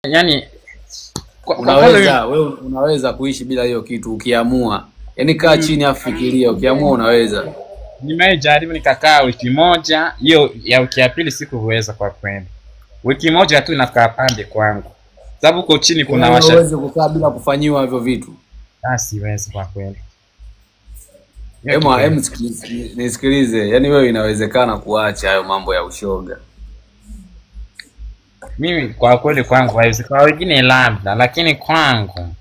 yani wewe unaweza kuishi bila hiyo kitu ukiamua. Yaani kaa chini afikiria, ukiamua unaweza. Nimejaribu nikakaa wiki moja, hiyo ya wiki ya pili sikuweza kwa kweli. Wiki moja tu inakaa pande kwangu. Sababu uko chini kuna washa. Huwezi kukaa bila kufanyiwa hivyo vitu. Siwezi kwa kweli. Nisikilize, yani wewe inawezekana kuacha hayo mambo ya ushoga. Mimi kwa kweli kwangu haiwezi, kwa wengine labda, lakini kwangu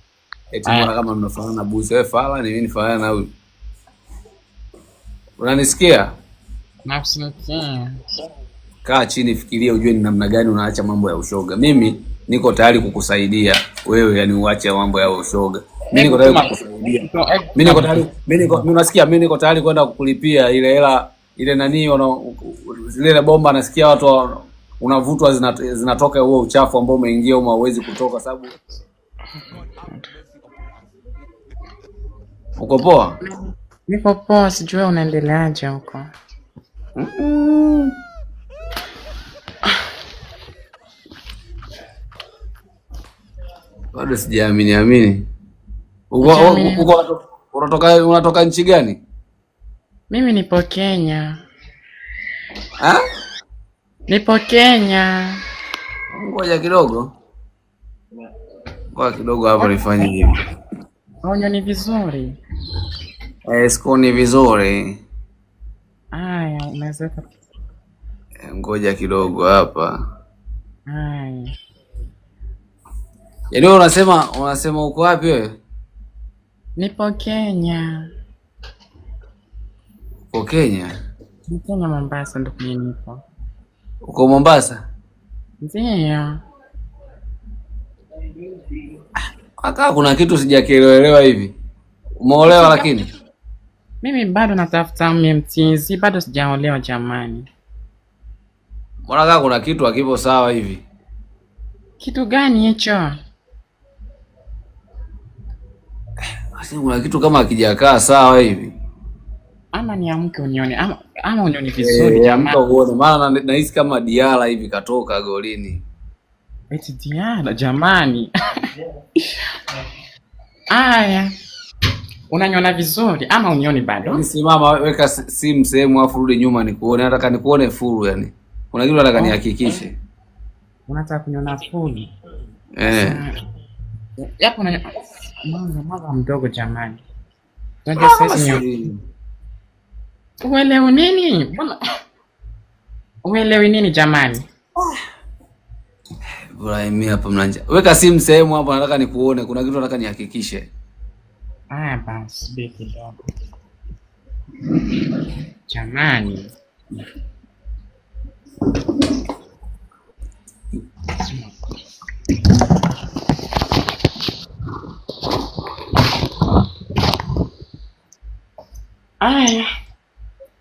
eti mbona kama mnafanana busi, wewe fala ni mimi nifanana na huyu. Unanisikia? Nakusikia. Kaa chini fikiria ujue ni namna gani unaacha mambo ya ushoga. Mimi niko tayari kukusaidia wewe, yani uache mambo ya ushoga. Mimi niko tayari kukusaidia. Mimi niko tayari kwenda kukulipia ile hela ile nani zile bomba, nasikia watu unavutwa zinatoka huo uchafu ambao umeingia huko, hauwezi kutoka sababu uko poa. Niko poa, sijui unaendeleaje huko. Bado sijaamini. Unatoka nchi gani? Mimi nipo Kenya. Ha? Nipo Kenya. Ngoja kidogo. Kwa kidogo hapo nifanye hivi. Onyo ni vizuri. Siko ni vizuri. Aya, unaweza. Ngoja kidogo hapa. Aya. Yaani unasema uko wapi wewe? Nipo Kenya. Uko Kenya? Nipo Kenya, Mombasa ndo kwenye nipo. Uko Mombasa? Ndio. Aka kuna kitu sijakielewa hivi. Umeolewa lakini? Mimi bado natafuta mtizi, bado sijaolewa jamani. Mbona kama kuna kitu hakipo sawa hivi? Kitu gani hicho? Basi kuna kitu kama hakijakaa sawa hivi. Ama niamke unione, ama unione vizuri jamani. Uone maana nahisi kama Diala hivi katoka golini. Eti Diala jamani. Aya. Unaniona vizuri ama unioni bado? Simama, weka simu sehemu afu rudi nyuma nikuone. Nataka nikuone full yani. Kuna kitu nataka nihakikishe. Unataka kuniona full? Yapo na mama mdogo jamani. Unajua sasa ni uelewi nini? Mbona uelewi nini jamani? Bora mimi hapa mnanja. Weka simu sehemu hapo, nataka nikuone. Kuna kitu nataka nihakikishe. Basi beki kidogo. Jamani. Aya.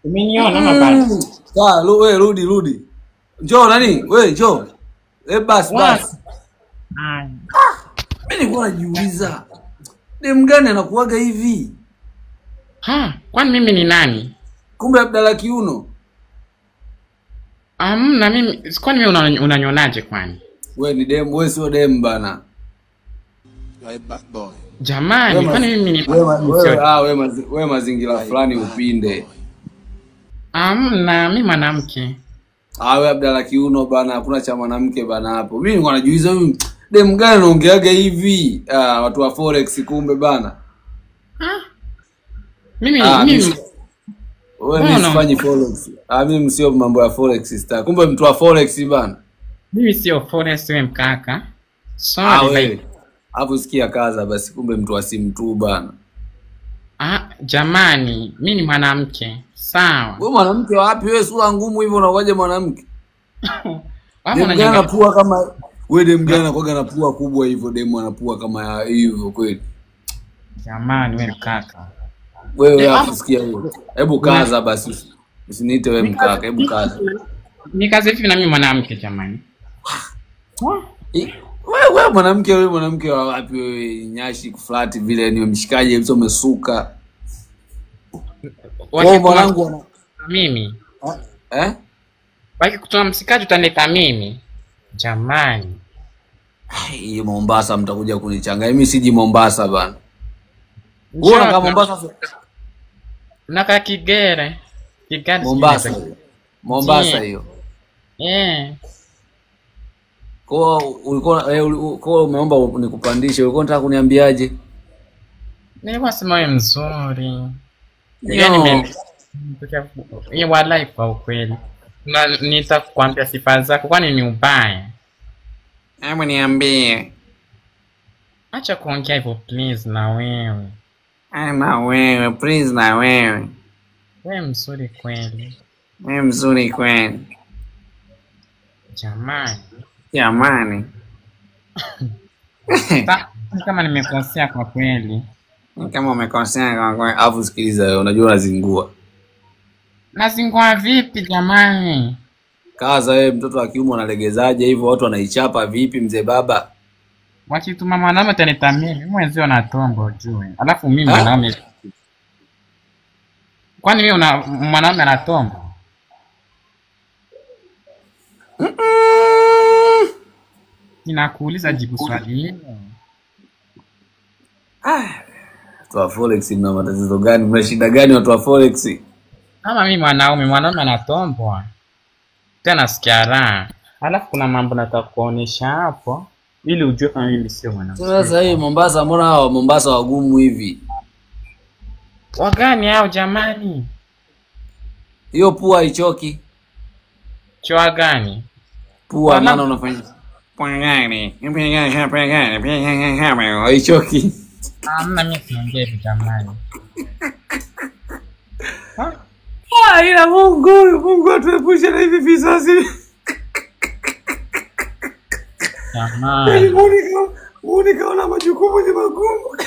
Umeniona mabasi? Wewe rudi. Njoo nani? Wewe njoo. Basi. Aya. Mimi nilikuwa najiuliza. Dem gani anakuaga hivi? Kwani mimi ni nani? Kumbe Abdalla Kiuno. Na mimi kwani mimi unanionaje kwani? Wewe ni dem, wewe sio dem bana. You bad boy. Jamani, kwani mimi ni wewe mazingira fulani upinde. Na mimi mwanamke. Wewe Abdalla Kiuno bana, hakuna cha mwanamke bana hapo. Mimi nilikuwa najiuliza huyu dem gani anaongeaga hivi? Watu wa forex kumbe bana. Mimi wewe sifanyi forex. Mimi sio mambo ya forex star. Kumbe mtu wa forex bana. Mimi sio forex, wewe mkaka. Sorry. Hapo sikia kaza basi, kumbe mtu wa simu tu bana. Jamani, mimi ni mwanamke. Sawa. Wewe mwanamke wapi? Wewe sura ngumu hivyo unawaje mwanamke? Unanyanga pua kama wewe dem gani anakuwa na pua kubwa hivyo, dem anapua kama hivyo kweli? Jamani wewe mkaka. Wewe afusikia wewe. Hebu kaza basi. Usiniite wewe mkaka, hebu kaza. Ni kaza hivi na mimi mwanamke jamani. Wewe mwanamke wa wapi wewe? Nyashi kuflati vile ni mshikaji hizo umesuka. Wewe mwanangu mimi. Baki kutoa msikaji utanileta mimi. Jamani. Hii Mombasa mtakuja kunichanganya. Mimi siji Mombasa bana. Wewe unakaa Mombasa? Naka Kigere. Kigere Mombasa. Mombasa hiyo. Kwa ulikuwa umeomba nikupandishe, ulikuwa unataka kuniambiaje? Nilikuwa sema wewe mzuri. Yaani mimi wallahi kwa ukweli. Na nitakwambia sifa zako kwani ni ubaya. Hebu niambie. Acha kuongea hivyo please na wewe. Na wewe please na wewe. Wewe mzuri kweli. Wewe mzuri kweli. Jamani. Kama nimekosea kwa kweli. Kama umekosea kwa kweli, afu sikiliza wewe, unajua unazingua. Nazingua vipi jamani? Kaza wewe, mtoto wa kiume unalegezaje hivyo, watu wanaichapa vipi mzee baba? Wakituma mwanaume tanitamini, mwenzi ana tombo ujue. Alafu mimi mwanaume. Kwani mimi mwanaume ana tombo? Ninakuuliza jibu swali hilo. Watu wa Forex mna matatizo gani? Mna shida gani watu wa Forex? Kama mimi mwanaume anatombwa. Tena sikia raha. Alafu kuna mambo nataka kuonesha hapo ili ujue kama mimi sio mwanaume. Sasa hii Mombasa, mbona hao Mombasa wagumu hivi? Wagani hao jamani? Hiyo pua ichoki. Choa gani? Pua nani unafanya? Pua gani? Ichoki. Hamna mimi siongee jamani. Ila Mungu atuepushe na hivi visasi. Jamani. Monica una majukumu ni magumu.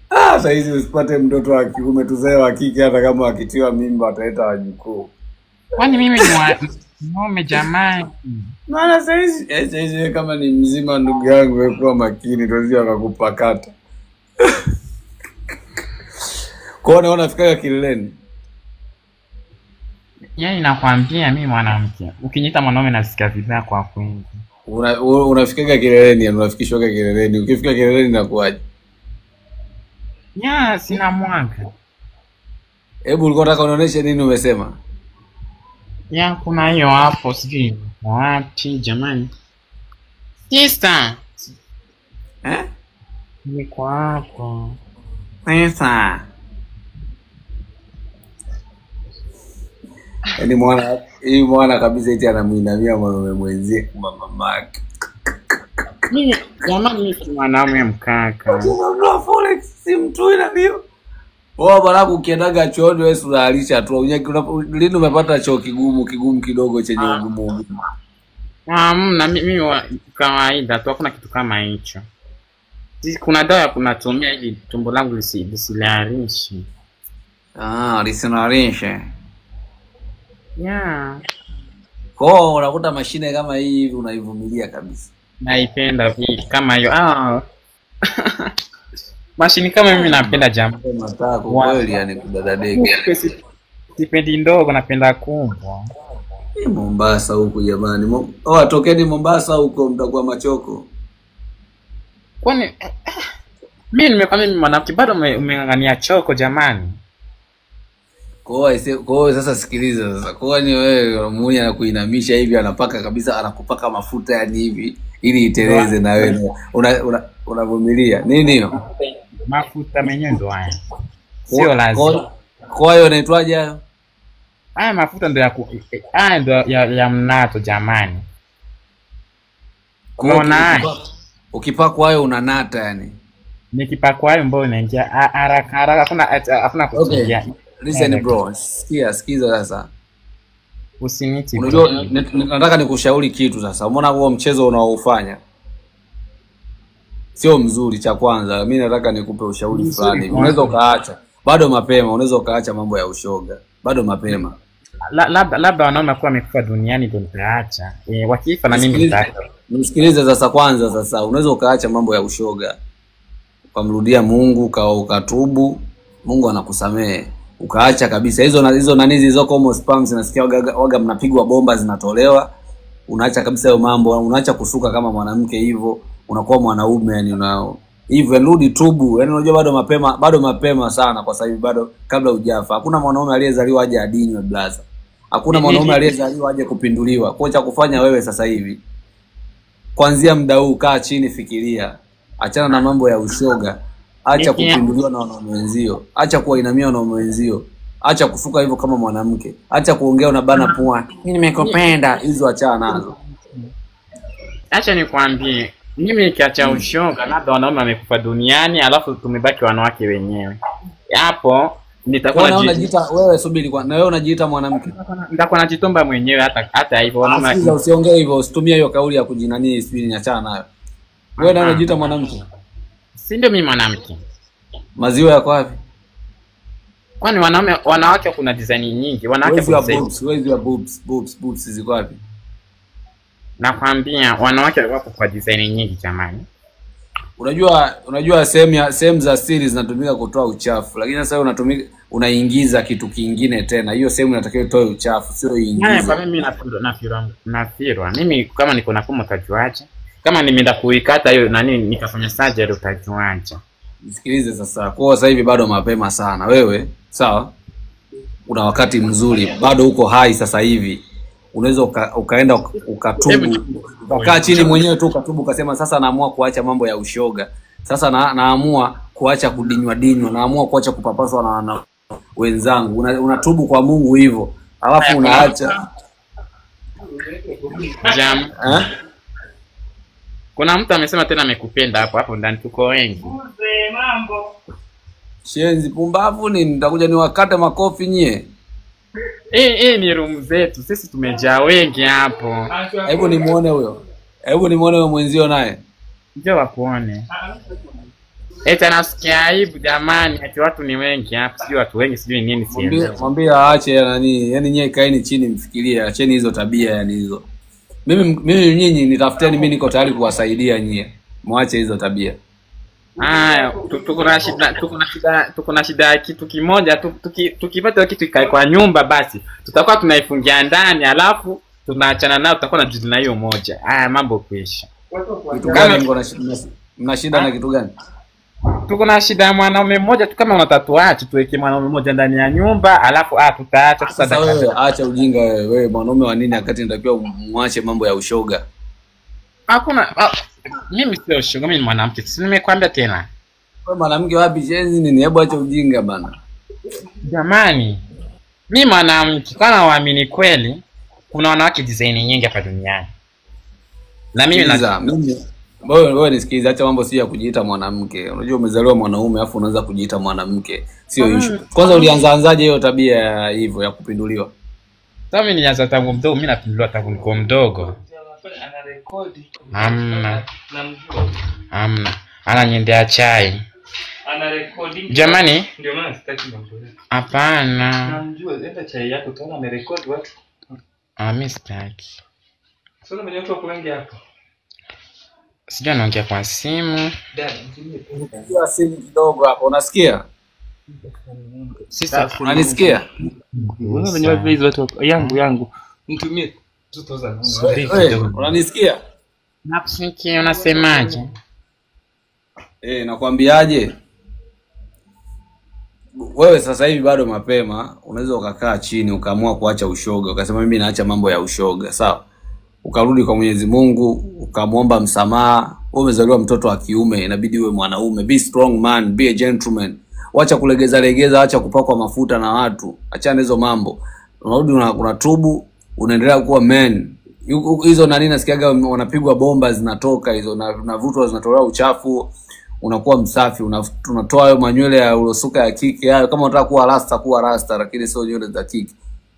Sasa hizi usipate mtoto wa kiume, tuzae wa kike, hata kama akitiwa mimba ataleta wajukuu. Kwani mimi ni mume jamani? Maana sasa hizi kama ni mzima ndugu yangu, wewe kuwa makini tuzio akakupakata. Kwa nini unafika kileleni? Yaani nakwambia mimi mwanamke. Ukiniita mwanaume nasikia vibaya kwa kweli. Unafika kileleni, unafikishwa kileleni. Ukifika kileleni inakuaje? Sina mwanga. Hebu ulikuwa unataka unaoneshe nini umesema? Kuna hiyo hapo sijui. Wapi jamani? Sister. Niko hapo. Sister. Yaani mwana kabisa eti anamuinamia mwanaume mwenzie mamake. Mimi jamani ni mwanaume mkaka. Unajua Forex si mtu ina ndio. Bwana ukiendaga chooni wewe unalisha tu. Lini umepata choo kigumu kidogo chenye ugumu? Na mimi kawaida tu, hakuna kitu kama hicho. Kuna dawa kunatumia ili tumbo langu lisilarishe. Lisinarishe. Kwa unakuta mashine kama hii hivi unaivumilia kabisa. Naipenda vile kama hiyo. Mashine kama mimi napenda jambo matako kweli, yani kudadadeke. Sipendi ndogo, napenda kubwa. Mombasa huko jamani. Atokeni Mombasa huko mtakuwa machoko. Kwani mimi nimekwambia mimi mwanamke bado umengangania choko jamani. Kwa hiyo sasa sikiliza sasa. Kwa ni wewe muone anakuinamisha hivi, anapaka kabisa, anakupaka mafuta yani hivi ili iteleze na wewe. Unavumilia. Nini hiyo? Mafuta menyewe ndo haya. Sio lazima. Kwa hiyo inaitwaje hayo? Haya mafuta ndo ya mnato jamani. Unaona? Ukipakwa hayo unanata yani. Nikipakwa hayo mbona inaingia haraka hakuna kuingia. Listen bro, sikiza sasa. Usiniti. Unajua nataka nikushauri kitu sasa. Umeona huo mchezo unaoufanya sio mzuri. Cha kwanza mimi nataka nikupe ushauri fulani. Unaweza ukaacha. Bado mapema, unaweza ukaacha mambo ya ushoga. Bado mapema. Labda wanaume kwa wamekufa duniani ndio nitaacha. Wakifa na mimi nitaacha. Msikilize sasa kwanza sasa. Unaweza ukaacha mambo ya ushoga. Ukamrudia Mungu, ukatubu, Mungu anakusamehe. Ukaacha kabisa hizo nani zilizoko homo spams, nasikia waga mnapigwa bomba zinatolewa. unaacha kabisa hayo mambo, unaacha kusuka kama mwanamke hivyo, unakuwa mwanaume yani hivyo rudi tubu. Yani unajua bado mapema sana kwa sababu bado kabla hujafa. Hakuna mwanaume aliyezaliwa aje adinywe blaza. Hakuna mwanaume aliyezaliwa aje kupinduliwa. Kwa cha kufanya wewe sasa hivi, kuanzia muda huu kaa chini, fikiria. Achana na mambo ya ushoga. Acha kupinduliwa na wanaume wenzio. Acha kuwainamia wanaume wenzio. Acha kusuka hivyo kama mwanamke. Acha kuongea unabana pua. Mimi nimekupenda. Hizo achana nazo. Acha nikwambie, mimi nikiacha ushoga labda wanaume wamekufa duniani alafu tumebaki wanawake wenyewe. Hapo nitakuwa unajiita wewe, subiri kwa na wewe unajiita mwanamke. Nitakuwa najitomba mwenyewe hata hivyo wanaume. Usiongee hivyo, usitumie hiyo kauli ya kujinani sijui niachana nayo. Wewe na unajiita mwanamke. Si ndio mimi mwanamke? Maziwa yako wapi? Kwani wanawake kuna design nyingi. Wanawake kuna boobs ziko wapi? Nakwambia wanawake wako kwa design nyingi jamani. Unajua sehemu za siri zinatumika kutoa uchafu, lakini sasa unaingiza kitu kingine tena. Hiyo sehemu inatakiwa itoe uchafu, sio iingize. Kwa mimi nafirwa. Mimi kama niko na fumo utajuaje? Kama nimeenda kuikata hiyo nani nikafanya surgery utajuaje? Nisikilize sasa. Kwa sasa hivi bado mapema sana. Wewe, sawa? Una wakati mzuri. Bado uko hai sasa hivi. Unaweza ukaenda ukatubu. Ukakaa chini mwenyewe tu ukatubu ukasema sasa naamua kuacha mambo ya ushoga. Sasa naamua kuacha kudinywa. Naamua kuacha kupapaswa na wenzangu. Unatubu kwa Mungu hivyo. Alafu unaacha. Kuna mtu amesema tena amekupenda hapo ndani tuko wengi. Shenzi pumbavu ni nitakuja niwakate makofi nyie. Ni room zetu. Sisi tumejaa wengi hapo. Hebu nimuone huyo. Hebu nimuone wewe mwenzio naye. Njoo wakuone. Nasikia aibu jamani, ati watu ni wengi hapa. Sijui watu wengi sijui nini siende. Mwambie aache nani. Yaani nyie kaeni chini mfikirie, acheni hizo tabia yani hizo. Mimi nyinyi nitafuteni, mimi niko tayari kuwasaidia nyie. Muache hizo tabia. Tuko na shida kitu kimoja, tukipata kitu kikae kwa nyumba basi tutakuwa tunaifungia ndani alafu tunaachana nao, tutakuwa na juzi na hiyo moja. Mambo kuisha. Kitu gani mna shida na kitu gani? Tuko na shida ya mwanaume mmoja tu, kama unatatuache tuweke mwanaume mmoja ndani ya nyumba alafu tutaacha sasa. Wewe acha ujinga wewe, mwanaume wa nini wakati nitakiwa muache mambo ya ushoga? Hakuna mimi sio ushoga, mimi ni mwanamke. Si nimekwambia tena. Wewe mwanamke wapi jenzi nini? Hebu acha ujinga bana. Jamani, mimi mwanamke kana waamini kweli kuna wanawake design nyingi hapa duniani. Na mimi wewe nisikilize, acha mambo si ya kujiita mwanamke. Unajua umezaliwa mwanaume afu unaanza kujiita mwanamke. Sio issue. Kwanza ulianzaanzaje hiyo tabia hivyo ya kupinduliwa? Sasa mimi nilianza tangu mdogo, mimi napinduliwa tangu niko mdogo. Ana rekodi. Amna. Ananyendea chai. Ana recording. Jamani, ndio maana sitaki mambo. Hapana. Namjua, enda chai yako utaona amerekodi watu. Mimi sitaki. Sasa mwenye watu wako wengi hapa. Sija naongea kwa simu. Ndio simu kidogo hapo, unasikia? Sasa unanisikia? Wewe mwenyewe hizo watu yangu. Nitumie 2000. Unanisikia? Nakusikia, unasemaje? Nakwambiaje? Wewe sasa hivi bado mapema, unaweza ukakaa chini ukaamua kuacha ushoga, ukasema mimi naacha mambo ya ushoga, sawa? Ukarudi kwa Mwenyezi Mungu, ukamwomba msamaha. Wewe umezaliwa mtoto wa kiume, inabidi uwe mwanaume. Be strong man, be a gentleman. Acha kulegeza, acha kupakwa mafuta na watu. Achana hizo mambo. Unarudi unatubu, unaendelea kuwa man. Hizo nani nasikiaga wanapigwa bomba zinatoka hizo na vutwa zinatolewa uchafu, unakuwa msafi, unatoa hayo manywele ya ulosuka ya kike hayo. Kama unataka kuwa rasta lakini sio nywele za kike.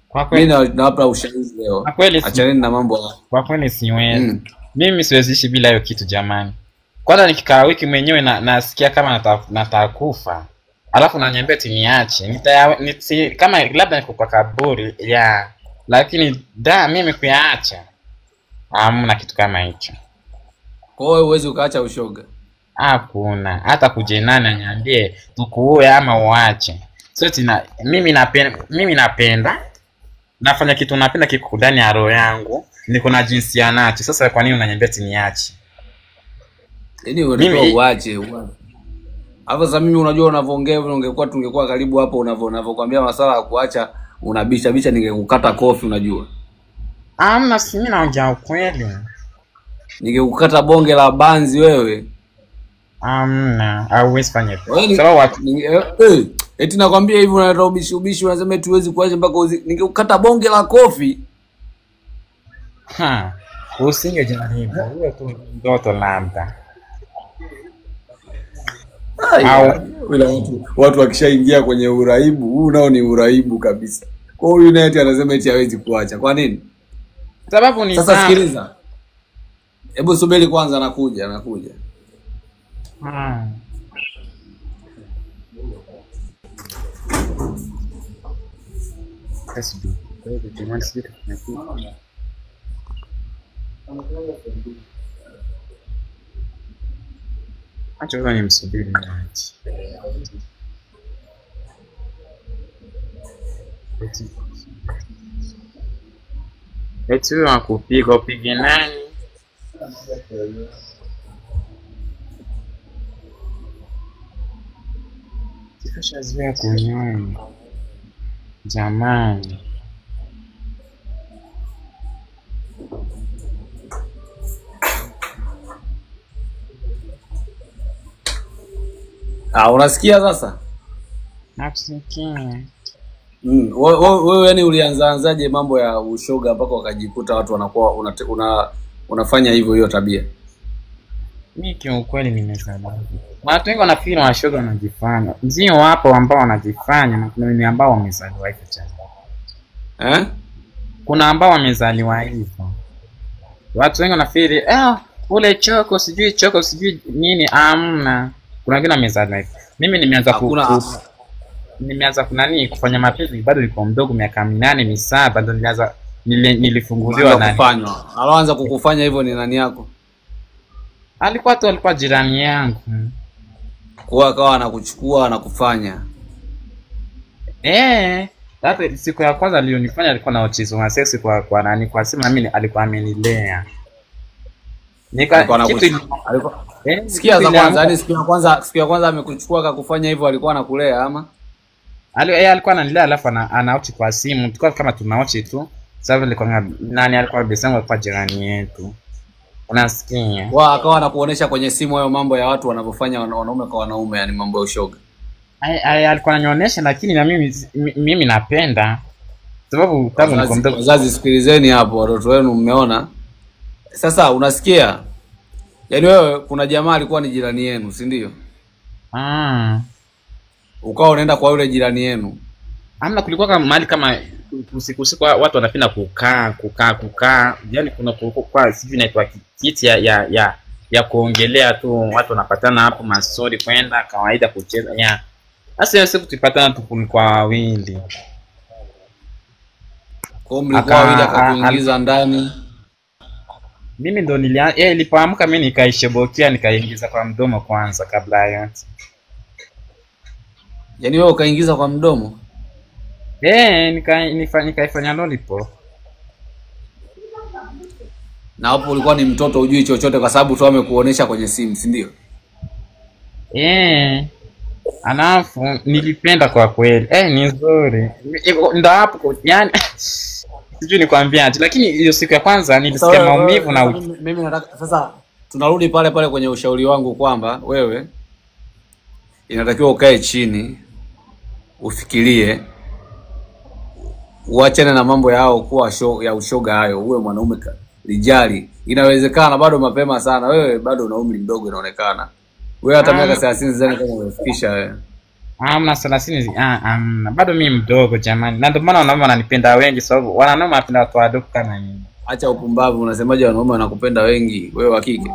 Kwa kweli mimi nawapa ushauri leo. Achana na mambo hayo. Kwa kweli siwezi. Mimi siwezi ishi bila hiyo kitu jamani. Kwanza nikikaa wiki mwenyewe nasikia kama natakufa. Alafu naniambia niache. Kama labda niko kwa kaburi ya. Lakini mimi kuyaacha. Hamna kitu kama hicho. Kwa hiyo uweze ukaacha ushoga? Hakuna. Hata kujenana anyambie tukuoe ama uache. Mimi napenda nafanya kitu napenda kiko ndani ya roho yangu. niko na jinsia nacho. Sasa kwa nini unaniambia eti niache? Yaani unataka uache. Hapo sasa mimi unajua unavyoongea tungekuwa karibu hapo unavyokuambia masuala ya kuacha unabisha ningekukata kofi unajua. Hamna, si mimi naongea ukweli. Ningekukata bonge la banzi wewe. Hamna, hauwezi fanya hivyo. Sawa watu eti nakwambia hivi unaleta ubishi unasema eti huwezi kuacha mpaka ningekukata bonge la kofi. Usingejaribu. Wewe tu ndoto labda. Watu wakishaingia kwenye uraibu, huu nao ni uraibu kabisa. Kwa hiyo United anasema eti hawezi kuacha. Kwa nini? Sababu ni sasa sikiliza. Hebu subiri kwanza anakuja. Acha ni msubiri niache. Eti wakupiga upige nani? Sikashazoea kunyonya. Jamani. Unasikia sasa? Nakusikia. Wewe yani ulianzaje mambo ya ushoga mpaka wakajikuta watu wanakuwa unafanya hivyo hiyo tabia? Mimi kiukweli nimezaliwa. Watu wengi wanafikiri washoga wanajifanya. Ndio wapo ambao wanajifanya na kuna wengine ambao wamezaliwa hivyo tena. Kuna ambao wamezaliwa hivyo. Watu wengi wanafikiri ule choko sijui nini amna. Kuna wengine wamezaliwa hivyo. Mimi nimeanza kufanya mapenzi bado niko mdogo miaka 8 7 ndo nilifunguliwa na kufanywa. Alianza kukufanya hivyo ni nani yako? Alikuwa jirani yangu. Kwa akawa anakuchukua anakufanya. Hata siku ya kwanza alionifanya alikuwa na uchizo wa sex kwa nani kwa sema mimi alikuwa amenilea. Sikia za kwanza, yani siku ya kwanza amekuchukua akakufanya hivyo alikuwa anakulea ama? Alikuwa ananilea alafu anaochi kwa simu. Tulikuwa kama tunaochi tu. Sababu alikuwa nani alikuwa besangu kwa jirani yetu. Unasikia? Akawa anakuonesha kwenye simu hayo mambo ya watu wanavyofanya wanaume kwa wanaume, yani mambo ya ushoga. Alikuwa ananionyesha lakini na mimi napenda. Sababu tangu niko mdogo. Wazazi sikilizeni hapo watoto wenu mmeona. Sasa unasikia? Yaani wewe kuna jamaa alikuwa ni jirani yenu, si ndio? Ukawa unaenda kwa yule jirani yenu. Hamna, kulikuwa kama mahali kama usiku watu wanapenda kukaa. Yaani kuna kwa sivyo inaitwa kiti ya kuongelea tu, watu wanapatana hapo masori kwenda kawaida kucheza. Sasa hiyo siku tulipatana tu kwa wawili. Kwa mlikuwa wawili akakuingiza ndani. Mimi ndo nilipoamka mimi nikaishebokea nikaingiza kwa mdomo kwanza kabla yote. Yaani wewe ukaingiza kwa mdomo? Nikaifanya lollipop. Na hapo ulikuwa ni mtoto hujui chochote kwa sababu tu amekuonesha kwenye simu, si ndio? Alafu nilipenda kwa kweli. Ni nzuri. Ndio hapo yani sijui nikwambia aje, lakini hiyo siku ya kwanza nilisikia maumivu na mimi nataka sasa tunarudi pale kwenye ushauri wangu kwamba wewe inatakiwa ukae chini ufikirie uachane na mambo yao kuwa ya ushoga hayo, uwe mwanaume lijali. Inawezekana bado mapema sana, wewe bado una umri mdogo inaonekana. Wewe hata miaka 30 zani kama umefikisha wewe. Hamna 30 bado mimi mdogo jamani. Na ndio maana wanaume wananipenda wengi sababu wanaume wanapenda watu wadogo kama mimi. Acha upumbavu, unasemaje wanaume wanakupenda wengi wewe wa kike?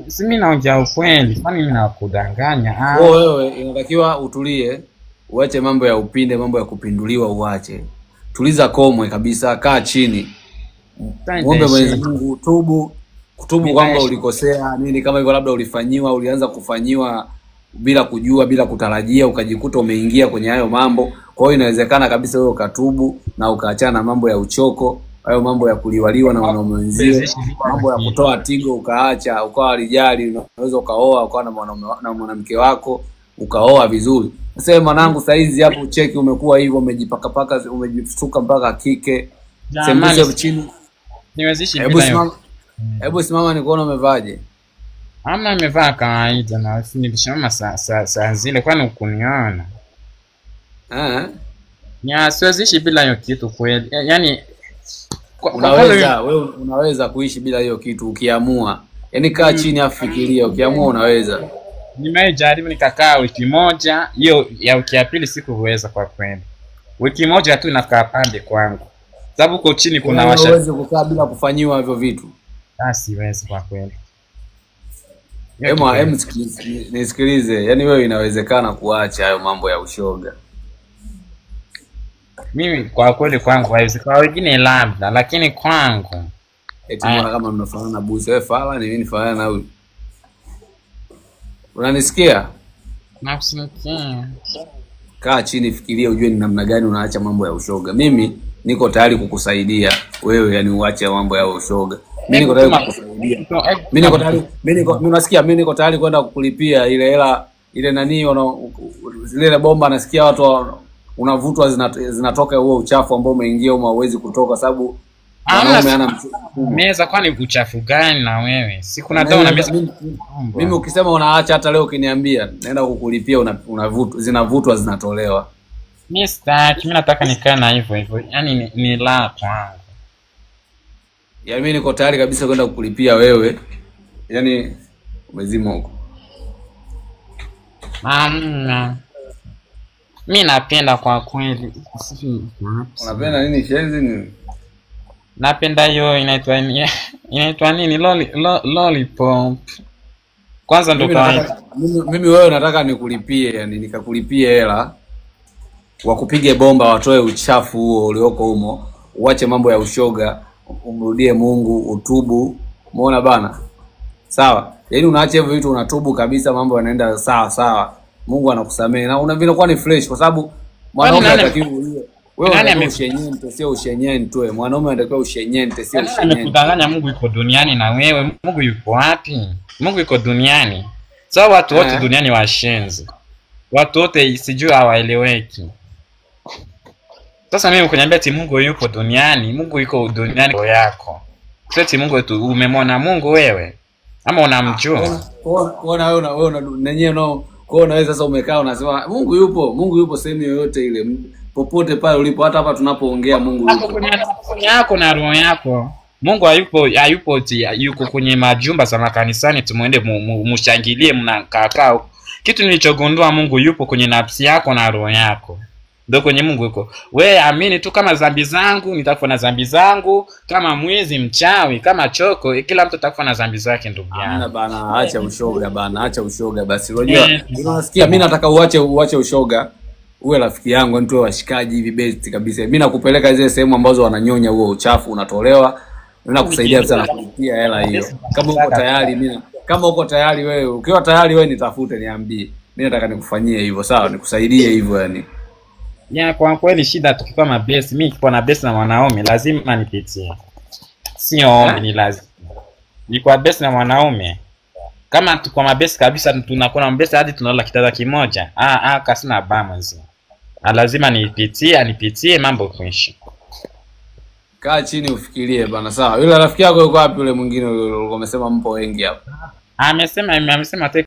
Si mimi naongea ukweli, kwani mimi nakudanganya? Wewe inatakiwa utulie, uache mambo ya upinde, mambo ya kupinduliwa uache. Tuliza komwe kabisa, kaa chini. Muombe Mwenyezi Mungu, kutubu kwamba ulikosea nini, kama hivyo labda ulianza kufanyiwa bila kujua, bila kutarajia, ukajikuta umeingia kwenye hayo mambo. Kwa hiyo inawezekana kabisa wewe ukatubu na ukaachana na mambo ya uchoko, hayo mambo ya kuliwaliwa na wanaume wenzio, mambo ya kutoa tigo ukaacha, ukawa alijali, unaweza ukaoa ukawa na mwanamke wako ukaoa vizuri. Sasa mwanangu saizi hapo cheki umekuwa hivyo, umejipaka umejisuka mpaka kike. Sembuse chini. Niwezishi bila hiyo. Hebu simama nikuona umevaje. Ama nimevaa kawaida na nilishama saa zile kwani ukuniona. Ya siwezishi bila hiyo kitu kweli. Yaani unaweza kuishi bila hiyo kitu ukiamua. Yaani kaa chini afikiria, ukiamua unaweza. Nimejaribu nikakaa wiki moja, hiyo ya wiki ya pili sikuweza kwa kweli. Wiki moja tu inakaa pande kwangu. Sababu huko chini kuna washa. Unaweza kukaa bila kufanyiwa hivyo vitu. Siwezi kwa kweli. Nisikilize, yaani wewe inawezekana kuacha hayo mambo ya ushoga. Mimi kwa kweli kwangu haiwezi, kwa wengine labda, lakini kwangu eti mbona kama mnafanana na buzi, wewe fala ni mimi nifanana na huyu. Unanisikia? Nakusikia. Kaa chini fikiria ujue ni namna gani unaacha mambo ya ushoga. Mimi niko tayari kukusaidia wewe, yani uache mambo ya ushoga. Mimi niko tayari kukusaidia. Mimi niko tayari, unasikia, mimi niko tayari kwenda kukulipia ile hela ile nani zile bomba, nasikia watu unavutwa zinatoka huo uchafu ambao umeingia au hauwezi kutoka sababu mwanaume ana meza. Kwani uchafu gani na wewe? Si kuna dawa na meza. Mimi ukisema unaacha hata leo ukiniambia naenda kukulipia unavutwa zinavutwa zinatolewa. Mimi sitaki, mimi nataka nikae na hivyo hivyo. Yaani ni la kwangu. Yaani mimi niko tayari kabisa kwenda kukulipia wewe. Yaani umezima huko. Mimi napenda kwa kweli. Unapenda nini shenzi ni? Napenda hiyo inaitwa nini? Lollipop. Kwanza ndo kawaida. Mimi wewe nataka nikulipie, yani nikakulipie hela wakupige bomba watoe uchafu huo ulioko humo, uache mambo ya ushoga, umrudie Mungu, utubu. Umeona bana? Sawa? Yaani unaacha hivyo vitu, unatubu kabisa, mambo yanaenda sawa sawa. Mungu anakusamehe na vinakuwa ni fresh kwa sababu mwanaume anatakiwa wewe unataka ushenyente sio ushenyente. Mwanaume anatakiwa ushenyente sio ushenyente. Amekudanganya Mungu yuko duniani na wewe. Mungu yuko wapi? Mungu yuko duniani. Sawa, watu wote duniani washenzi. Watu wote sijui hawaeleweki. Sasa mimi ukiniambia ati Mungu yuko duniani, Mungu yuko duniani kwa yako. Sio ati Mungu tu umemwona Mungu wewe ama unamjua? Ona wewe nenyewe no. Kwa hiyo sasa umekaa unasema Mungu yupo sehemu yoyote ile, popote pale ulipo, hata hapa tunapoongea Mungu yupo. Kwenye yako na roho yako. Mungu yuko kwenye majumba za makanisani, tumuende mshangilie mnakaa. Kitu nilichogundua, Mungu yupo kwenye nafsi yako na roho yako. Ndio kwenye Mungu yuko. Wewe amini tu, kama dhambi zangu nitakufa na dhambi zangu, kama mwizi, mchawi, kama choko, kila mtu atakufa na dhambi zake ndugu yangu. Hamna bana, acha ushoga bana, acha ushoga basi. Unajua, unasikia mimi nataka uache ushoga. Uwe rafiki yangu, nitoe washikaji hivi best kabisa. Mimi nakupeleka zile sehemu ambazo wananyonya huo uchafu unatolewa. Mimi nakusaidia sana kulipia hela hiyo. Kama uko tayari uko tayari wewe, ukiwa tayari wewe nitafute niambie. Mimi nataka nikufanyie hivyo, sawa? Nikusaidie hivyo yani. Ya kwa kweli shida tukipa mabesi, mimi kipo na besi na mwanaume lazima nipitie. Sio ombi, ni lazima. Ni kwa besi na mwanaume. Kama tuko mabesi kabisa tunakuwa na mabesi hadi tunalala kitanda kimoja. Kasina bamanzi. Lazima nipitie mambo kuishi. Kaa chini ufikirie bana, sawa? Yule rafiki yako yuko wapi, yule mwingine umesema mpo wengi hapa? Amesema